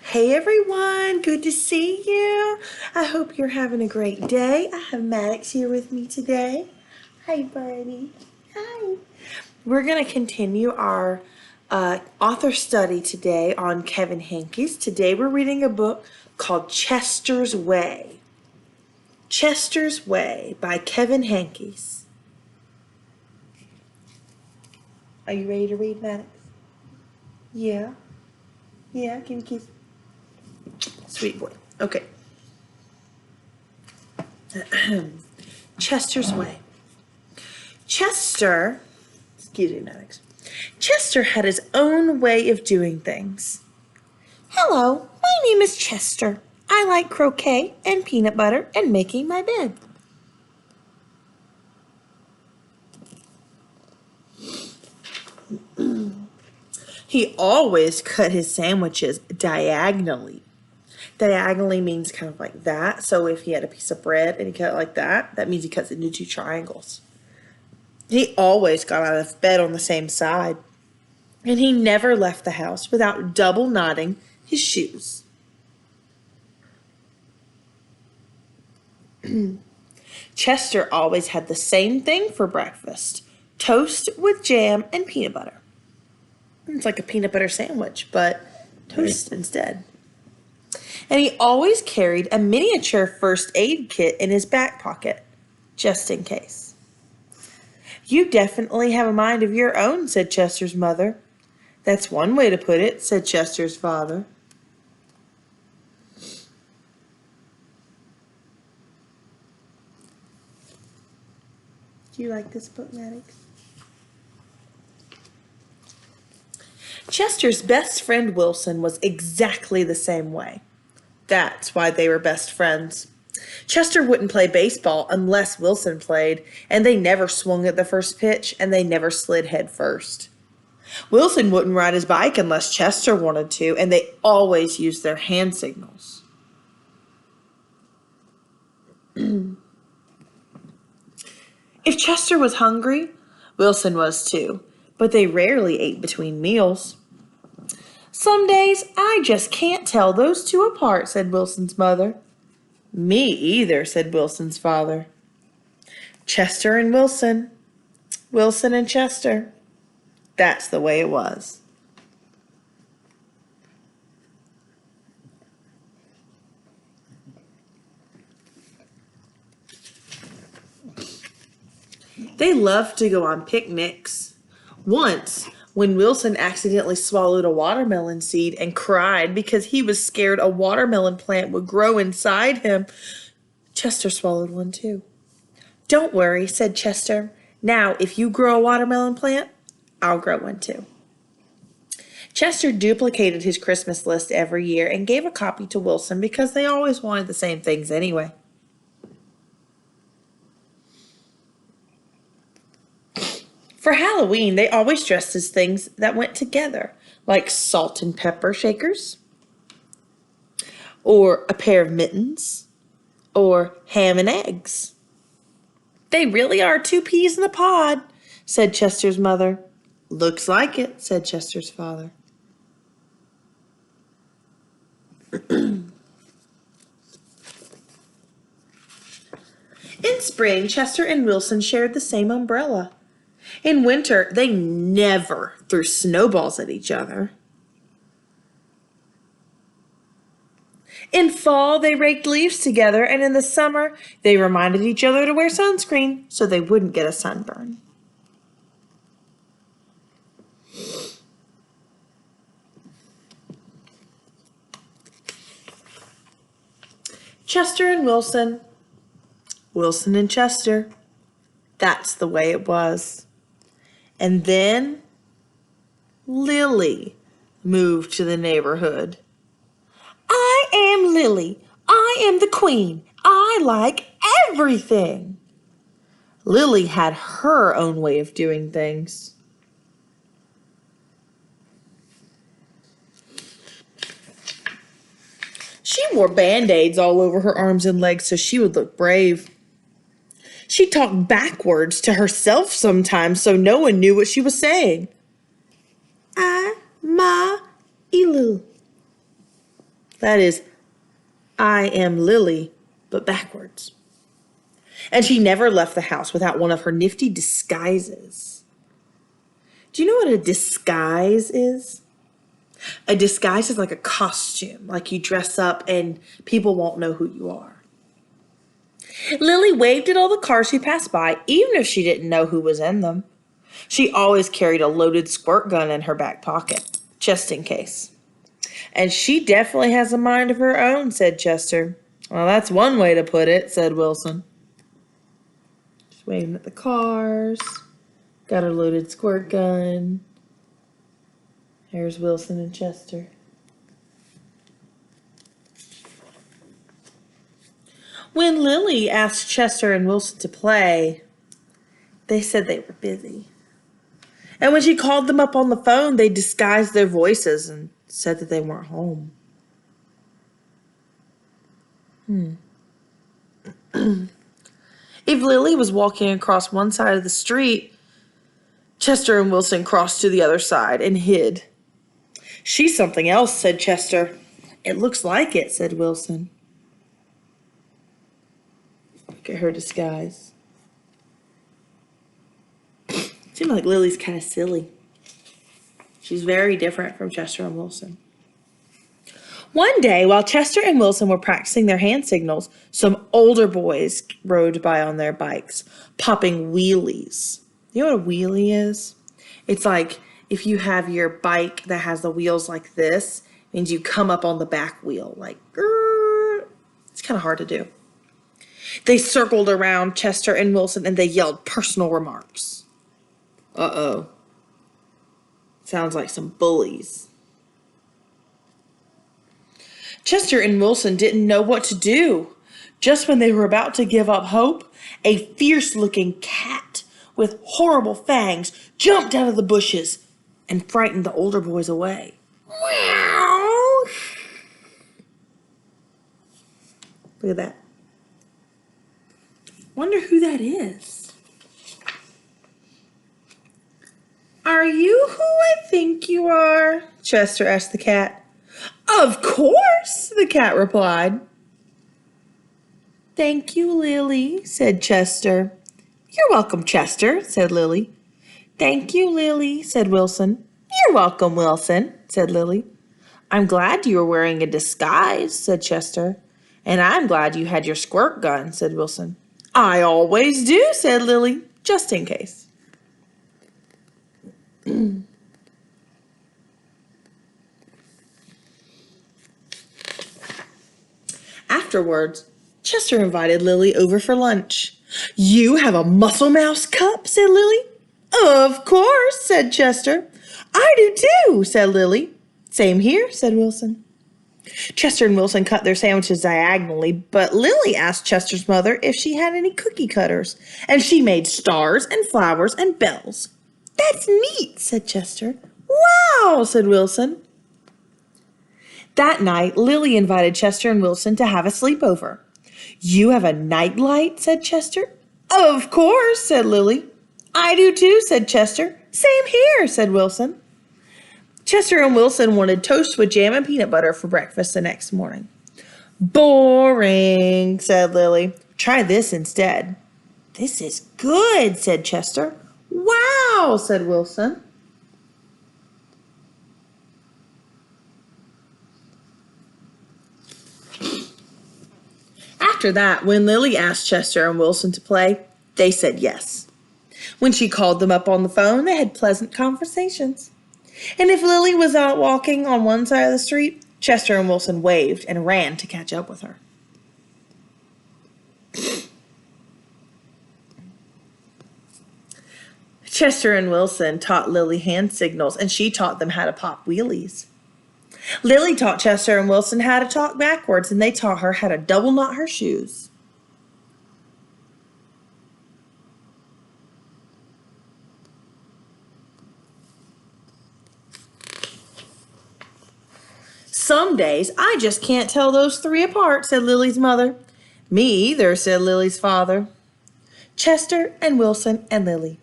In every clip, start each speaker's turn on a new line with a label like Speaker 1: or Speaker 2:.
Speaker 1: Hey everyone, good to see you. I hope you're having a great day. I have Maddux here with me today. Hi buddy. Hi. We're going to continue our author study today on Kevin Henkes. Today we're reading a book called Chester's Way. Chester's Way by Kevin Henkes. Are you ready to read, Maddux? Yeah. Yeah, give me a kiss. Sweet boy. Okay. Chester's Way. Chester had his own way of doing things. Hello, my name is Chester. I like croquet and peanut butter and making my bed. He always cut his sandwiches diagonally. Diagonally means kind of like that. So if he had a piece of bread and he cut it like that, that means he cuts it into 2 triangles. He always got out of bed on the same side. And he never left the house without double knotting his shoes. Chester always had the same thing for breakfast. Toast with jam and peanut butter. It's like a peanut butter sandwich, but toast instead. And he always carried a miniature first aid kit in his back pocket, just in case. You definitely have a mind of your own, said Chester's mother. That's one way to put it, said Chester's father. Do you like this book, Maddux? Chester's best friend Wilson was exactly the same way. That's why they were best friends. Chester wouldn't play baseball unless Wilson played, and they never swung at the first pitch, and they never slid head first. Wilson wouldn't ride his bike unless Chester wanted to, and they always used their hand signals. If Chester was hungry, Wilson was too, but they rarely ate between meals. Some days I just can't tell those two apart, said Wilson's mother. Me either, said Wilson's father. Chester and Wilson. Wilson and Chester. That's the way it was. They loved to go on picnics. Once, when Wilson accidentally swallowed a watermelon seed and cried because he was scared a watermelon plant would grow inside him, Chester swallowed one too. Don't worry, said Chester. Now, if you grow a watermelon plant, I'll grow one too. Chester duplicated his Christmas list every year and gave a copy to Wilson because they always wanted the same things anyway. For Halloween, they always dressed as things that went together, like salt and pepper shakers, or a pair of mittens, or ham and eggs. They really are 2 peas in a pod, said Chester's mother. Looks like it, said Chester's father. In spring, Chester and Wilson shared the same umbrella. In winter, they never threw snowballs at each other. In fall, they raked leaves together, and in the summer, they reminded each other to wear sunscreen so they wouldn't get a sunburn. Chester and Wilson, Wilson and Chester. That's the way it was. And then Lily moved to the neighborhood. I am Lily. I am the queen. I like everything. Lily had her own way of doing things. She wore band-aids all over her arms and legs so she would look brave. She talked backwards to herself sometimes so no one knew what she was saying. I, ma, ilu. That is, I am Lily, but backwards. And she never left the house without one of her nifty disguises. Do you know what a disguise is? A disguise is like a costume, like you dress up and people won't know who you are. Lily waved at all the cars she passed by, even if she didn't know who was in them. She always carried a loaded squirt gun in her back pocket, just in case. And she definitely has a mind of her own, said Chester. Well, that's one way to put it, said Wilson. She's waving at the cars, got her loaded squirt gun. There's Wilson and Chester. When Lily asked Chester and Wilson to play, they said they were busy. And when she called them up on the phone, they disguised their voices and said that they weren't home. If Lily was walking across one side of the street, Chester and Wilson crossed to the other side and hid. She's something else, said Chester. It looks like it, said Wilson. Look at her disguise. Seems like Lily's kind of silly. She's very different from Chester and Wilson. One day, while Chester and Wilson were practicing their hand signals, some older boys rode by on their bikes, popping wheelies. You know what a wheelie is? It's like if you have your bike that has the wheels like this, it means you come up on the back wheel, like, grrr. It's kind of hard to do. They circled around Chester and Wilson and they yelled personal remarks. Uh-oh. Sounds like some bullies. Chester and Wilson didn't know what to do. Just when they were about to give up hope, a fierce-looking cat with horrible fangs jumped out of the bushes and frightened the older boys away. Meow. Look at that. Wonder who that is. Are you who I think you are? Chester asked the cat. Of course, the cat replied. Thank you, Lily, said Chester. You're welcome, Chester, said Lily. Thank you, Lily, said Wilson. You're welcome, Wilson, said Lily. I'm glad you were wearing a disguise, said Chester. And I'm glad you had your squirt gun, said Wilson. I always do, said Lily, just in case. Afterwards, Chester invited Lily over for lunch. You have a muscle mouse cup, said Lily. Of course, said Chester. I do too, said Lily. Same here, said Wilson. Chester and Wilson cut their sandwiches diagonally, but Lily asked Chester's mother if she had any cookie cutters, and she made stars and flowers and bells. That's neat, said Chester. Wow, said Wilson. That night, Lily invited Chester and Wilson to have a sleepover. You have a nightlight, said Chester. Of course, said Lily. I do too, said Chester. Same here, said Wilson. Chester and Wilson wanted toast with jam and peanut butter for breakfast the next morning. Boring, said Lily. Try this instead. This is good, said Chester. Wow, said Wilson. After that, when Lily asked Chester and Wilson to play, they said yes. When she called them up on the phone, they had pleasant conversations. And if Lily was out walking on one side of the street, Chester and Wilson waved and ran to catch up with her. Chester and Wilson taught Lily hand signals, and she taught them how to pop wheelies. Lily taught Chester and Wilson how to talk backwards, and they taught her how to double knot her shoes. Some days I just can't tell those three apart, said Lily's mother. Me either, said Lily's father. Chester and Wilson and Lily.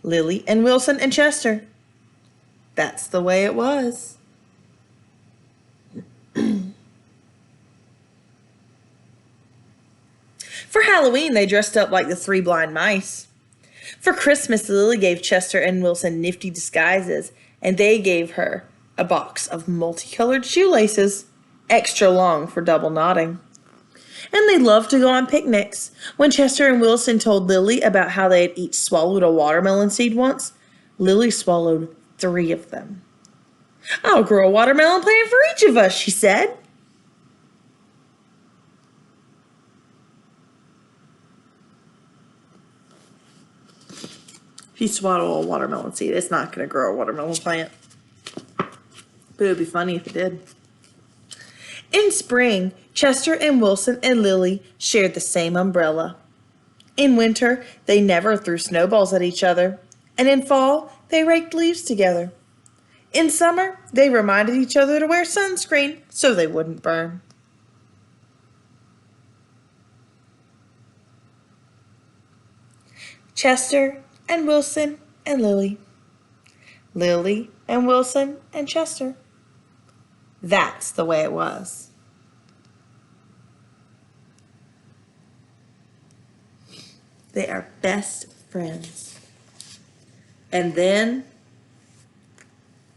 Speaker 1: Lily and Wilson and Chester. That's the way it was. For Halloween, they dressed up like the three blind mice. For Christmas, Lily gave Chester and Wilson nifty disguises, and they gave her a box of multicolored shoelaces, extra long for double knotting. And they loved to go on picnics. When Chester and Wilson told Lily about how they had each swallowed a watermelon seed once, Lily swallowed 3 of them. "I'll grow a watermelon plant for each of us," she said. If you swallow a watermelon seed, it's not going to grow a watermelon plant. But it would be funny if it did. In spring, Chester and Wilson and Lily shared the same umbrella. In winter, they never threw snowballs at each other. And in fall, they raked leaves together. In summer, they reminded each other to wear sunscreen so they wouldn't burn. Chester and Wilson and Lily. Lily and Wilson and Chester. That's the way it was. They are best friends. And then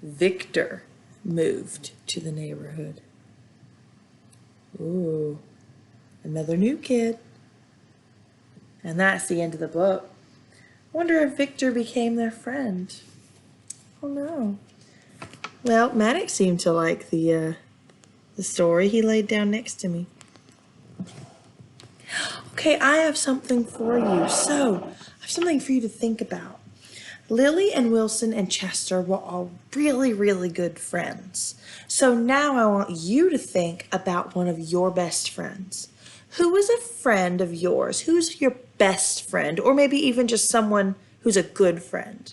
Speaker 1: Victor moved to the neighborhood. Ooh, another new kid. And that's the end of the book. Wonder if Victor became their friend. Oh no. Well, Maddux seemed to like the story. He laid down next to me. Okay, I have something for you. So, I have something for you to think about. Lily and Wilson and Chester were all really, really good friends. So now I want you to think about one of your best friends. Who is a friend of yours? Who's your best friend? Or maybe even just someone who's a good friend.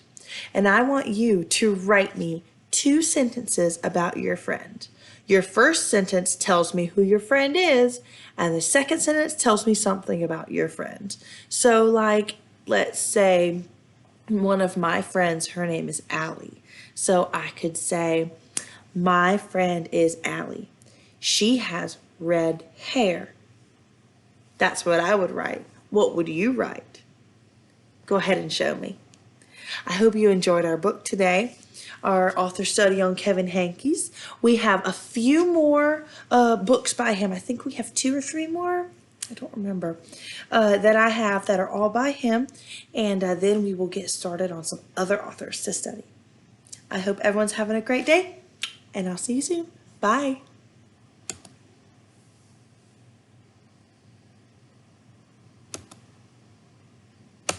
Speaker 1: And I want you to write me 2 sentences about your friend. Your first sentence tells me who your friend is, and the second sentence tells me something about your friend. So like, let's say one of my friends, her name is Allie. So I could say, my friend is Allie. She has red hair. That's what I would write. What would you write? Go ahead and show me. I hope you enjoyed our book today, our author study on Kevin Henkes. We have a few more books by him. I think we have 2 or 3 more. I don't remember, that I have that are all by him. And then we will get started on some other authors to study. I hope everyone's having a great day, and I'll see you soon. Bye.